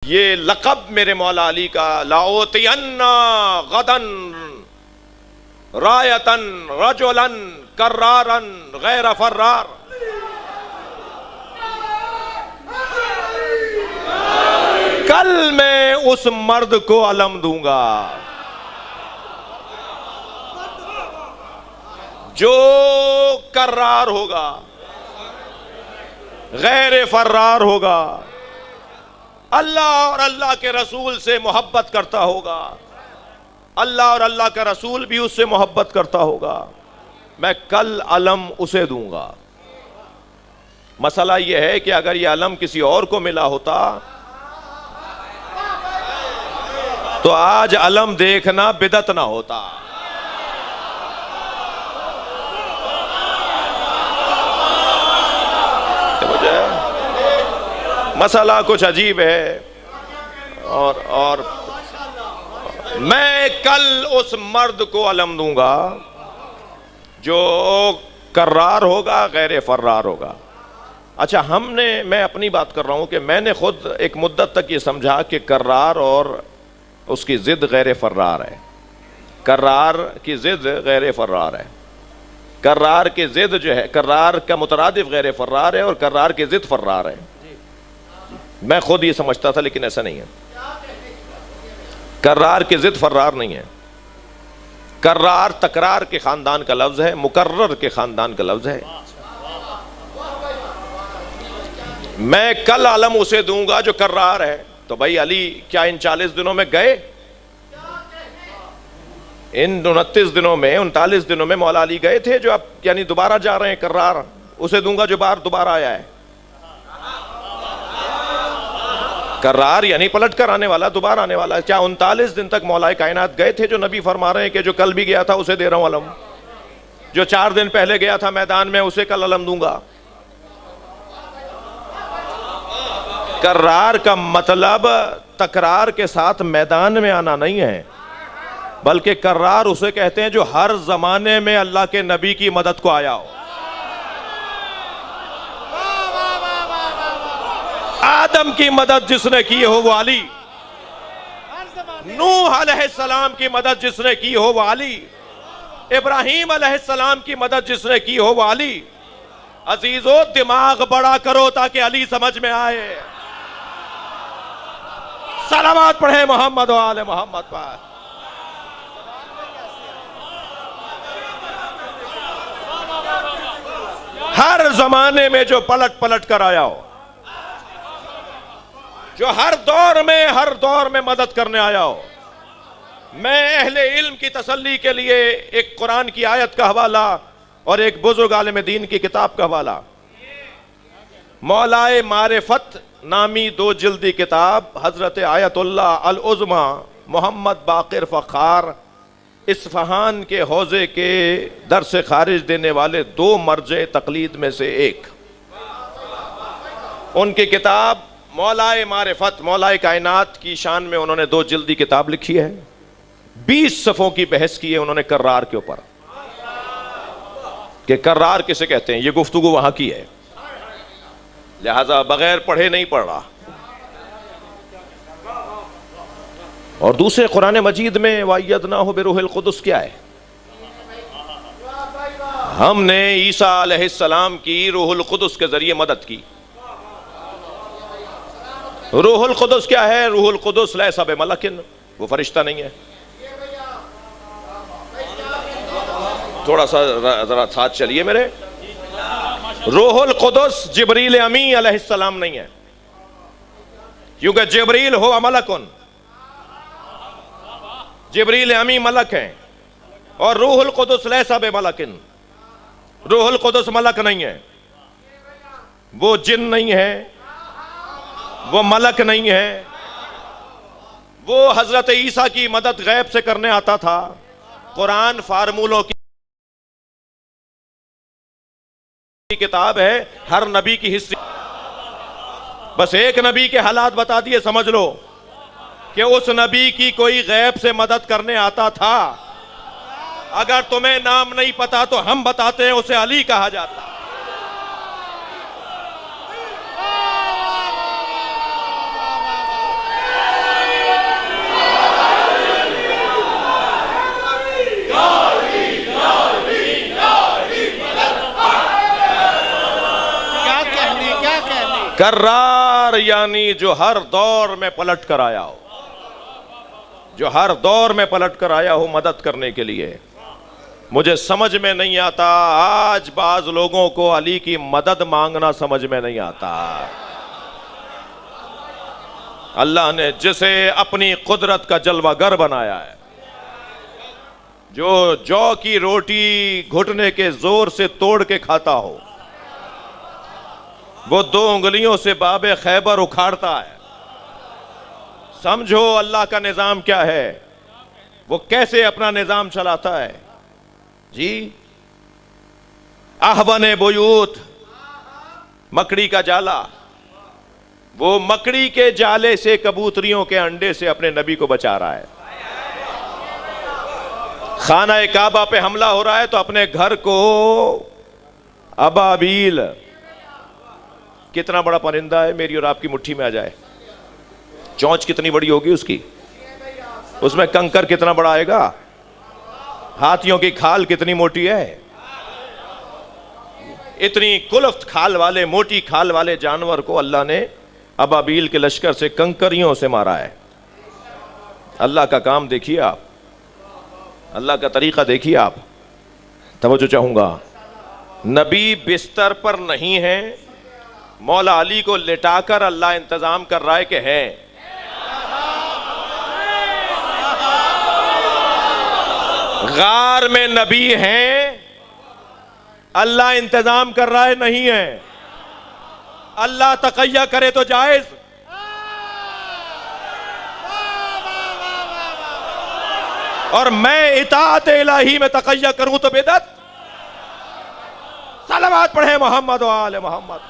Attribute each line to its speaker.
Speaker 1: ये लक़ब मेरे मौला अली का, लाओतियन्ना गदन रायतन रजुलन कर्रारन गैर फर्रार। कल मैं उस मर्द को अलम दूंगा जो कर्रार होगा, गैर फर्रार होगा, अल्लाह और अल्लाह के रसूल से मोहब्बत करता होगा, अल्लाह और अल्लाह का रसूल भी उससे मोहब्बत करता होगा। मैं कल अलम उसे दूंगा। मसला यह है कि अगर यह अलम किसी और को मिला होता तो आज अलम देखना बिदत ना होता। मसला कुछ अजीब है। और मैं कल उस मर्द को अलम दूंगा जो कर्रार होगा, गैर फर्रार होगा। अच्छा, मैं अपनी बात कर रहा हूं कि मैंने खुद एक मुद्दत तक ये समझा कि कर्रार और उसकी जिद गैर फर्रार है। कर्रार की जिद गैर फर्रार है। कर्रार की जिद जो है, कर्रार का मुतरादिफ गैर फर्रार है और कर्रार की जिद फर्रार है। मैं खुद ये समझता था, लेकिन ऐसा नहीं है। कर्रार की जिद फर्रार नहीं है। कर्रार तकरार के खानदान का लफ्ज है, मुकर्रर के खानदान का लफ्ज है। मैं कल आलम उसे दूंगा जो कर्रार है। तो भाई अली क्या इन 40 दिनों में गए? इन 29 दिनों में, 39 दिनों में मौला अली गए थे जो अब यानी दोबारा जा रहे हैं। कर्रार उसे दूंगा जो दोबारा आया है। कर्रार यानी पलट कर आने वाला, दोबारा आने वाला। क्या 39 दिन तक मौलाए कायनात गए थे जो नबी फरमा रहे हैं कि जो कल भी गया था उसे दे रहा हूं अलम, जो 4 दिन पहले गया था मैदान में उसे कल अलम दूंगा। कर्रार का मतलब तकरार के साथ मैदान में आना नहीं है, बल्कि कर्रार उसे कहते हैं जो हर जमाने में अल्लाह के नबी की मदद को आया हो। आदम की मदद जिसने की हो वो अली, नूह अलैहिस्सलाम की मदद जिसने की हो वो अली, इब्राहीम अलैहिस्सलाम की मदद जिसने की हो वो अली। अजीजों, दिमाग बड़ा करो ताकि अली समझ में आए। सलावत पढ़े मोहम्मद व आले मोहम्मद पर। हर जमाने में जो पलट पलट कर आया हो, जो हर दौर में मदद करने आया हो। मैं अहले इल्म की तसल्ली के लिए एक कुरान की आयत का हवाला और एक बुजुर्ग आलिम दीन की किताब का हवाला, मौलाए मारिफत नामी 2 जिल्दी किताब हजरत आयतुल्लाह अल उज़्मा मोहम्मद बाक़िर फ़ख़ार इस्फ़हान के हौजे के दर से खारिज देने वाले 2 मर्जे तकलीद में से एक। उनकी किताब मौलाए मारिफत, मौलाए कायनात की शान में उन्होंने 2 जिल्दी किताब लिखी है। 20 सफ़ों की बहस की है उन्होंने कर्रार के ऊपर कि कर्रार किसे कहते हैं। ये गुफ्तगू वहां की है, लिहाजा बगैर पढ़े नहीं पढ़ रहा। और दूसरे कुरान मजीद में वअय्यदनाहु बिरूहिल कुदस क्या है? हमने ईसा अलैहिस्सलाम की रूहुल कुदस के जरिए मदद की। रूहुल कुदस क्या है? रूहुल कुदस लैसा बिमलकिन, वो फरिश्ता नहीं है। थोड़ा सा जरा साथ चलिए मेरे। रूहुल कुदस जिब्रील अमी अलैहिस्सलाम नहीं है, क्योंकि जिब्रील हो मलकुन, जिब्रील अमी मलक हैं। और रूहुल कुदस लैसा बिमलकिन, रूहुल कुदस मलक नहीं है, वो जिन नहीं है, वो मलक नहीं है। वो हजरत ईसा की मदद गैब से करने आता था। कुरान फार्मूलों की किताब है, हर नबी की हिस्ट्री। बस एक नबी के हालात बता दिए, समझ लो कि उस नबी की कोई गैब से मदद करने आता था। अगर तुम्हें नाम नहीं पता तो हम बताते हैं, उसे अली कहा जाता। कर्रार यानी जो हर दौर में पलट कर आया हो, जो हर दौर में पलट कर आया हो मदद करने के लिए। मुझे समझ में नहीं आता आज बाज लोगों को अली की मदद मांगना समझ में नहीं आता। अल्लाह ने जिसे अपनी कुदरत का जलवागर बनाया है, जो जौ की रोटी घुटने के जोर से तोड़ के खाता हो, वो 2 उंगलियों से बाबे खैबर उखाड़ता है। समझो अल्लाह का निजाम क्या है, वो कैसे अपना निजाम चलाता है जी। आहवने बुयूत, मकड़ी का जाला, वो मकड़ी के जाले से, कबूतरियों के अंडे से अपने नबी को बचा रहा है। खाना काबा पे हमला हो रहा है तो अपने घर को अबाबील, कितना बड़ा परिंदा है, मेरी और आपकी मुट्ठी में आ जाए। चोंच कितनी बड़ी होगी उसकी, उसमें कंकर कितना बड़ा आएगा, हाथियों की खाल कितनी मोटी है। इतनी कुलफ्त खाल वाले, मोटी खाल वाले जानवर को अल्लाह ने अबाबील के लश्कर से, कंकरियों से मारा है। अल्लाह का काम देखिए आप, अल्लाह का तरीका देखिए आप। तवज्जो चाहूंगा, नबी बिस्तर पर नहीं है, मौला अली को लिटाकर अल्लाह इंतजाम कर रहा है कि है। गार में नबी हैं, अल्लाह इंतजाम कर रहा है नहीं है। अल्लाह तकैया करे तो जायज, और मैं इताअत इलाही में तकैया करूं तो बेदत। सलावत पढ़े मोहम्मद व आले मोहम्मद।